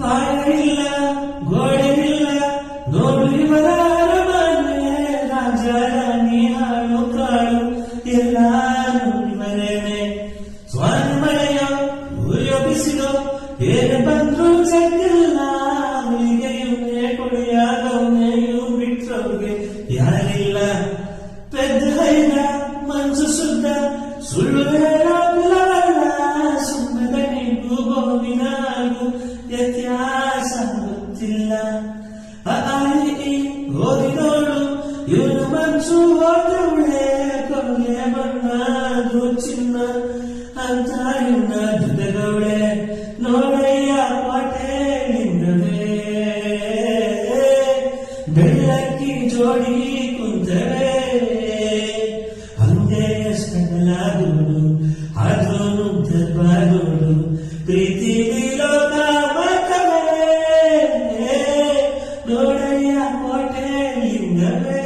ಪಾಯವಿಲ್ಲ ಗೋಡೆಯಿಲ್ಲ ನೋಡು ಇವರ ಅರಮನೆ ರಾಜ ರಾಣಿ ಹಾಳು ಕಾಳು ಎಲ್ಲಾರು ಇವರೇನೆ ಸ್ವಾಮಿಮಳೆಯ ಉರಿಯೋ ಬಿಸಿಲು ಏನು ಬಂದ್ರು ಜಗ್ಗಿಲ್ಲ ಹುಲಿಗೆಯುನೇ ಕೊಡಿಯಾದವನೆಯೂ ಬಿಟ್ರವ್ರಿಗೆ ಯಾರಿಲ್ಲ ಪೆದ್ದ ಹೈದ ಮನ್ಸು ಶುದ್ಧ ಸುಳ್ಳು ಹೇಳೋಲ್ಲ ಸುಮ್ಮನೆ ಗೋವಿನಾಗು ವ್ಯತ್ಯಾಸ ಗೊತ್ತಿಲ್ಲ ಓದಿದೋಳು ಇವನು ಮನ್ಸು ಹೋದವಳೆ ಕೊನೆ ಬಣ್ಣದು ಚಿನ್ನ ಅಂತ ಇನ್ನ ಜೊತೆಗವಳೆ ನೋಡಯ್ಯ ಪಾಟೇಲಿಂದವೇ ಬೆಳ್ಳಕ್ಕಿ ಜೋಡಿ ಕುಂತವೇ ಹಂಗೆ ಸ್ಕಲಾಗೋಡು ಆದ್ರೂ ದರ್ಬಾಗೋಡು ಪ್ರೀತಿ ಲೋಕ ಮತವೇ ನೋಡಯ್ಯ ಕೋಟೆ ಲಿಂಗವೇ